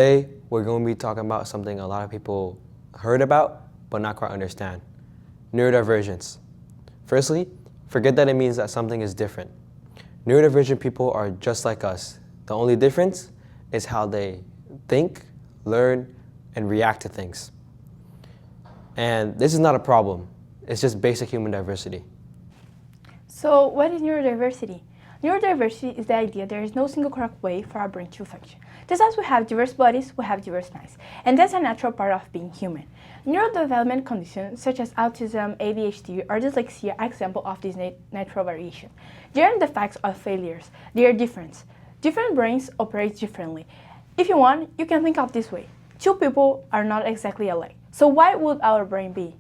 Today, we're going to be talking about something a lot of people heard about, but not quite understand. Neurodivergence. Firstly, forget that it means that something is different. Neurodivergent people are just like us. The only difference is how they think, learn, and react to things. And this is not a problem. It's just basic human diversity. So what is neurodiversity? Neurodiversity is the idea there is no single correct way for our brain to function. Just as we have diverse bodies, we have diverse minds. And that's a natural part of being human. Neurodevelopment conditions such as autism, ADHD, or dyslexia are examples of this natural variation. They aren't the facts of failures. They are different. Different brains operate differently. If you want, you can think of this way. Two people are not exactly alike. So why would our brain be?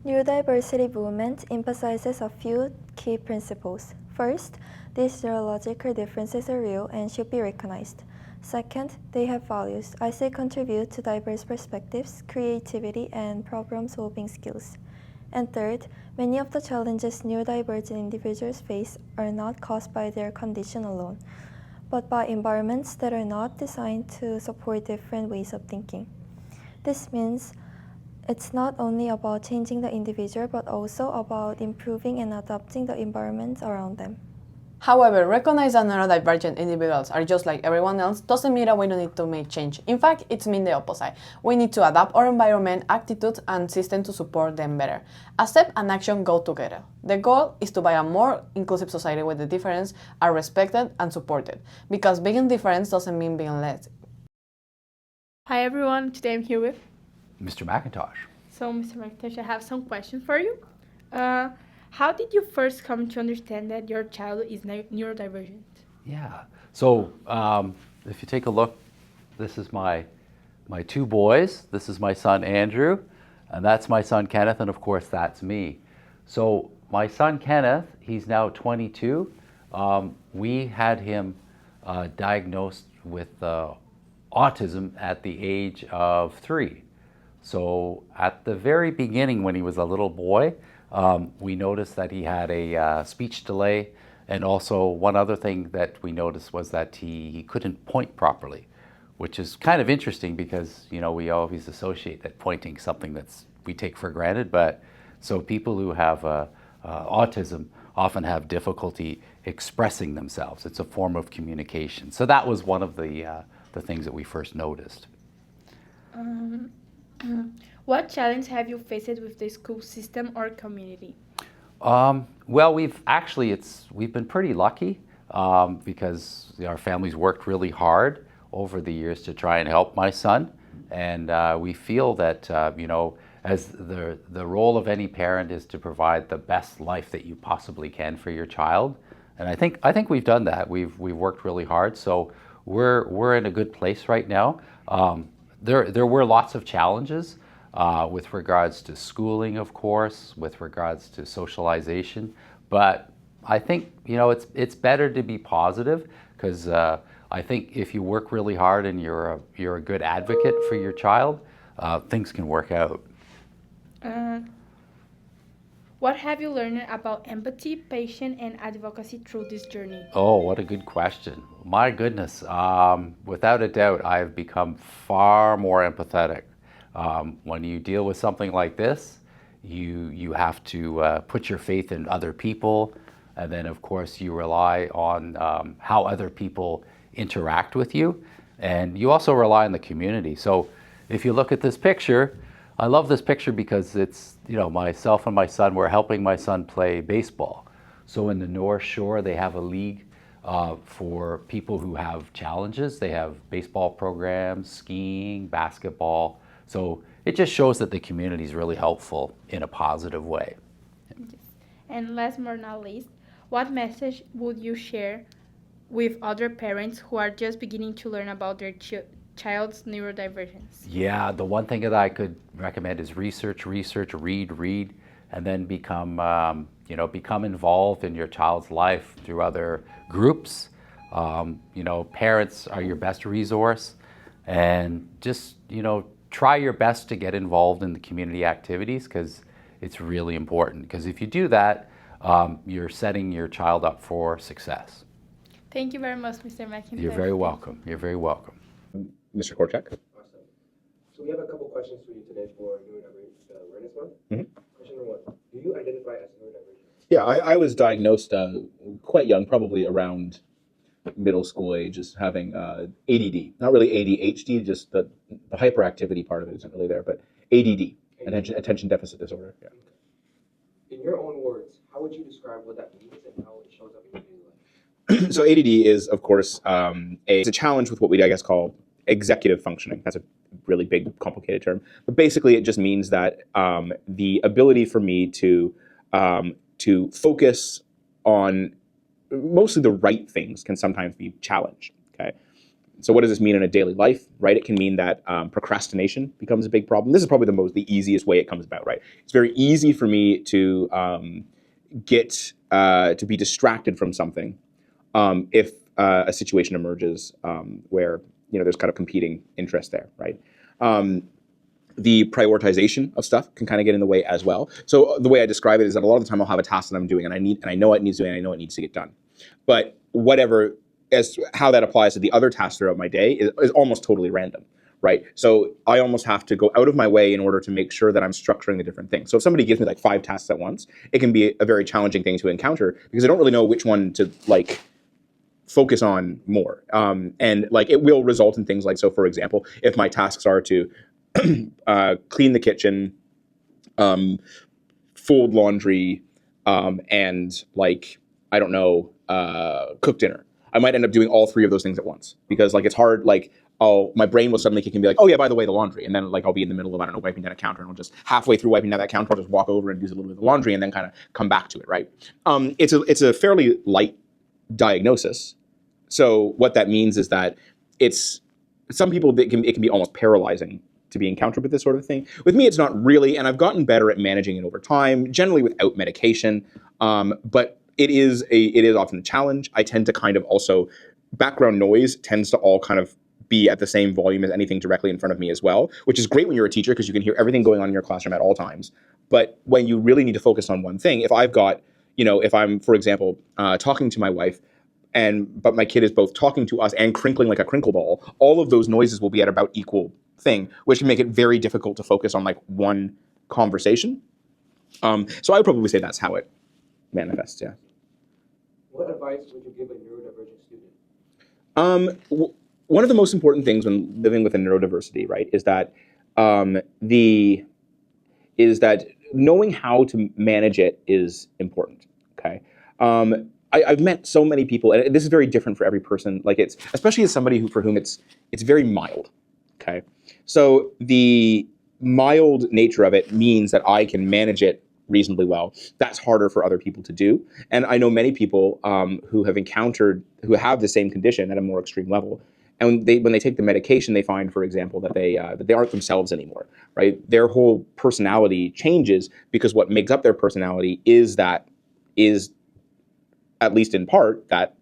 Neurodiversity movement emphasizes a few key principles. First, these neurological differences are real and should be recognized. Second, they have values as they contribute to diverse perspectives, creativity, and problem-solving skills. And third, many of the challenges neurodivergent individuals face are not caused by their condition alone, but by environments that are not designed to support different ways of thinking. This means it's not only about changing the individual, but also about improving and adapting the environment around them. However, recognize that neurodivergent individuals are just like everyone else doesn't mean that we don't need to make change. In fact, it's mean the opposite. We need to adapt our environment, attitudes, and system to support them better. A step and action go together. The goal is to build a more inclusive society where the differences are respected and supported. Because being different doesn't mean being less. Hi everyone, today I'm here with Mr. McIntosh. So, Mr. McIntosh, I have some questions for you. How did you first come to understand that your child is neurodivergent? Yeah. So if you take a look, this is my two boys. This is my son Andrew, and that's my son Kenneth, and of course that's me. So my son Kenneth, he's now 22. We had him diagnosed with autism at the age of 3. So at the very beginning, when he was a little boy, we noticed that he had a speech delay, and also one other thing that we noticed was that he couldn't point properly, which is kind of interesting because, you know, we always associate that pointing something we take for granted, but so people who have autism often have difficulty expressing themselves. It's a form of communication. So that was one of the things that we first noticed. What challenge have you faced with the school system or community? Well, we've been pretty lucky because our family's worked really hard over the years to try and help my son, and we feel that you know, as the role of any parent is to provide the best life that you possibly can for your child, and I think we've done that. We've worked really hard, so we're in a good place right now. There were lots of challenges with regards to schooling, of course, with regards to socialization, but I think, you know, it's better to be positive because I think if you work really hard and you're a good advocate for your child, things can work out. What have you learned about empathy, patience, and advocacy through this journey? Oh, what a good question. My goodness, without a doubt, I've become far more empathetic. When you deal with something like this, you have to put your faith in other people, and then of course you rely on how other people interact with you, and you also rely on the community. So if you look at this picture, I love this picture because it's, you know, myself and my son, we're helping my son play baseball. So in the North Shore, they have a league for people who have challenges. They have baseball programs, skiing, basketball. So it just shows that the community is really helpful in a positive way. Yes. And last but not least, what message would you share with other parents who are just beginning to learn about their child's neurodivergence? Yeah, the one thing that I could recommend is research, read, and then become involved in your child's life through other groups. You know, parents are your best resource, and just, you know, try your best to get involved in the community activities because it's really important. Because if you do that, you're setting your child up for success. Thank you very much, Mr. McIntosh. You're very welcome. You're very welcome. Mr. Korchak. Awesome. So we have a couple questions for you today for Neurodiversity Awareness Month. Question number 1. Do you identify as neurodivergent? Yeah, I was diagnosed quite young, probably around middle school age, as having ADD. Not really ADHD, just the hyperactivity part of it isn't really there, but ADD, attention deficit disorder. Yeah. In your own words, how would you describe what that means and how it shows up in your daily life? So ADD is, of course, it's a challenge with what we, I guess, call executive functioning. That's a really big, complicated term. But basically, it just means that the ability for me to focus on mostly the right things can sometimes be challenged. Okay. So what does this mean in a daily life, right? It can mean that procrastination becomes a big problem. This is probably the easiest way it comes about, right? It's very easy for me to to be distracted from something if a situation emerges where there's kind of competing interest there, right? The prioritization of stuff can kind of get in the way as well. So the way I describe it is that a lot of the time I'll have a task that I'm doing and I know it needs doing, and I know it needs to get done. But how that applies to the other tasks throughout my day is almost totally random, right? So I almost have to go out of my way in order to make sure that I'm structuring the different things. So if somebody gives me like 5 tasks at once, it can be a very challenging thing to encounter because I don't really know which one to focus on more. And it will result in things like, so for example, if my tasks are to clean the kitchen, fold laundry, and I don't know, cook dinner, I might end up doing all 3 of those things at once because it's hard. My brain will suddenly kick and be like, oh yeah, by the way, the laundry. And then I'll be in the middle of, I don't know, wiping down a counter, and I'll just halfway through wiping down that counter, I'll just walk over and do a little bit of the laundry and then kind of come back to it, right? It's a fairly light diagnosis. So what that means is that some people, it can be almost paralyzing to be encountered with this sort of thing. With me, it's not really, and I've gotten better at managing it over time, generally without medication. But it is often a challenge. I tend to kind of also, background noise tends to all kind of be at the same volume as anything directly in front of me as well, which is great when you're a teacher because you can hear everything going on in your classroom at all times. But when you really need to focus on one thing, if I'm, for example, talking to my wife, but my kid is both talking to us and crinkling like a crinkle ball, all of those noises will be at about equal thing, which can make it very difficult to focus on one conversation. So I would probably say that's how it manifests, yeah. What advice would you give a neurodivergent student? One of the most important things when living with a neurodiversity, right, is that knowing how to manage it is important. Okay. I've met so many people, and this is very different for every person. It's especially as somebody for whom it's very mild. Okay, so the mild nature of it means that I can manage it reasonably well. That's harder for other people to do, and I know many people who have the same condition at a more extreme level. And when they take the medication, they find, for example, that they aren't themselves anymore. Right, their whole personality changes because what makes up their personality is at least in part, that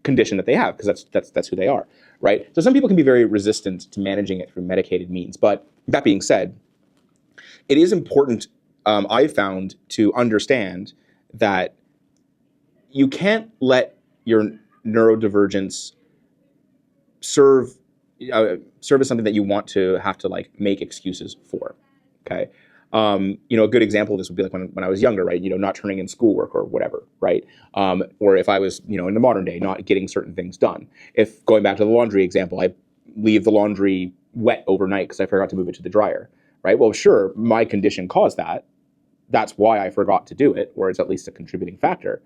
condition that they have, because that's who they are, right? So some people can be very resistant to managing it through medicated means. But that being said, it is important, I've found, to understand that you can't let your neurodivergence serve as something that you want to have to make excuses for, okay? A good example of this would be when I was younger, right? Not turning in schoolwork or whatever, right? Or if I was, in the modern day, not getting certain things done. If going back to the laundry example, I leave the laundry wet overnight because I forgot to move it to the dryer, right? Well, sure, my condition caused that. That's why I forgot to do it, or it's at least a contributing factor.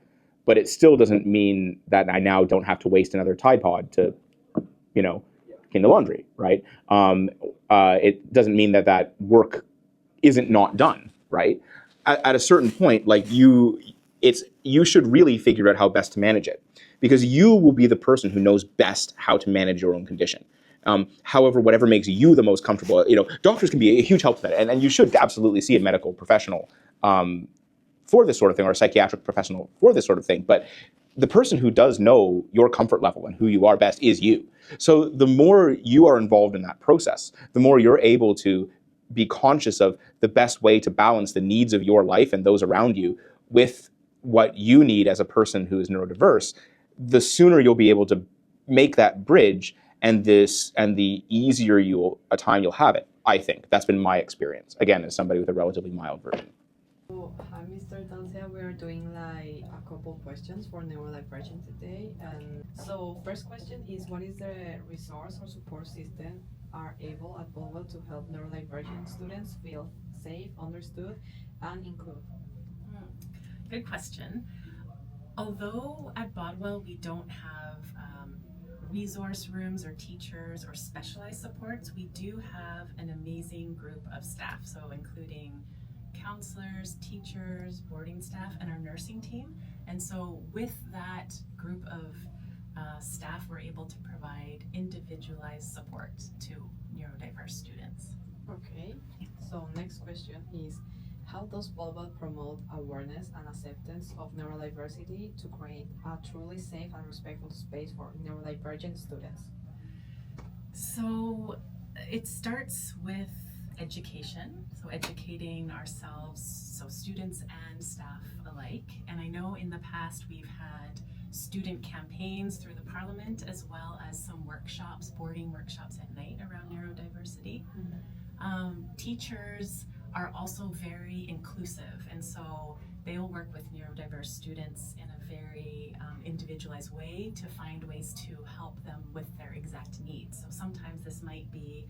But it still doesn't mean that I now don't have to waste another Tide Pod to, clean the laundry, right? It doesn't mean that work isn't not done, right? At a certain point, you should really figure out how best to manage it, because you will be the person who knows best how to manage your own condition. However, whatever makes you the most comfortable, doctors can be a huge help to that, and you should absolutely see a medical professional for this sort of thing, or a psychiatric professional for this sort of thing. But the person who does know your comfort level and who you are best is you. So the more you are involved in that process, the more you're able to be conscious of the best way to balance the needs of your life and those around you with what you need as a person who is neurodiverse, the sooner you'll be able to make that bridge and the easier a time you'll have it. I think that's been my experience. Again, as somebody with a relatively mild version. So, hi, Mr. Tancia. We are doing like a couple questions for neurodivergent today. And so, first question is, what is the resource or support system are able at Bolwell to help neurodivergent students feel safe, understood, and included? Good question. Although at Bodwell we don't have resource rooms or teachers or specialized supports, we do have an amazing group of staff, so including counselors, teachers, boarding staff, and our nursing team. And so with that group of staff, we're able to provide individualized support to neurodiverse students. Okay. So, next question is, how does Bolwell promote awareness and acceptance of neurodiversity to create a truly safe and respectful space for neurodivergent students? So it starts with education, so educating ourselves, so students and staff alike. And I know in the past we've had student campaigns through the Parliament, as well as some workshops, boarding workshops at night around neurodiversity. Teachers are also very inclusive, and so they'll work with neurodiverse students in a very individualized way to find ways to help them with their exact needs. So sometimes this might be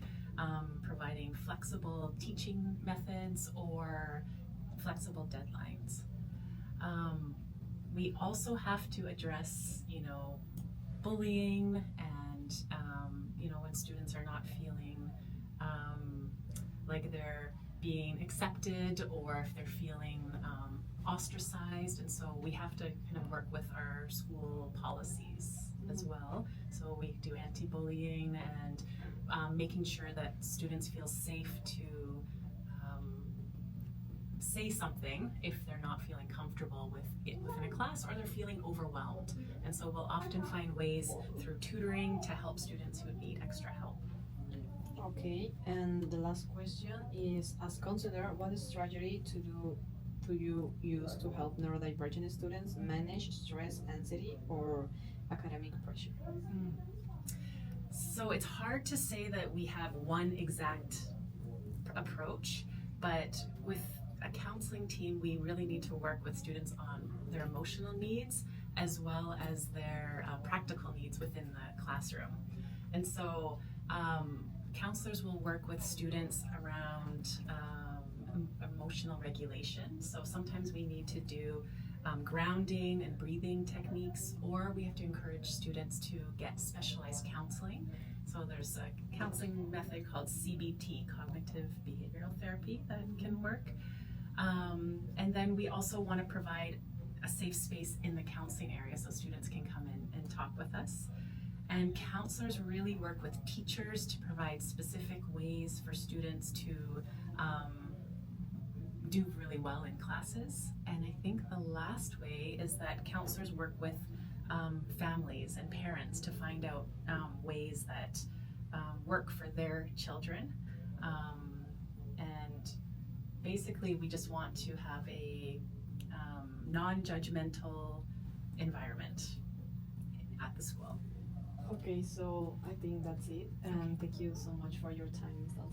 providing flexible teaching methods or flexible deadlines. We also have to address, bullying and, when students are not feeling like they're being accepted, or if they're feeling ostracized. And so we have to kind of work with our school policies as well. So we do anti-bullying and making sure that students feel safe to say something if they're not feeling comfortable with it within a class, or they're feeling overwhelmed. And so we'll often find ways through tutoring to help students who need extra help. Okay, and the last question is, as counselor, what strategy do you use to help neurodivergent students manage stress, anxiety, or academic pressure? So it's hard to say that we have one exact approach, but with a counseling team, we really need to work with students on their emotional needs as well as their practical needs within the classroom. And so counselors will work with students around emotional regulation. So sometimes we need to do grounding and breathing techniques, or we have to encourage students to get specialized counseling. So there's a counseling method called CBT, cognitive behavioral therapy, that can work. And then we also want to provide a safe space in the counseling area so students can come in and talk with us. And counselors really work with teachers to provide specific ways for students to do really well in classes. And I think the last way is that counselors work with families and parents to find out ways that work for their children. And basically we just want to have a non-judgmental environment at the school. Okay, so I think that's it. And thank you so much for your time, Ms. Dulce.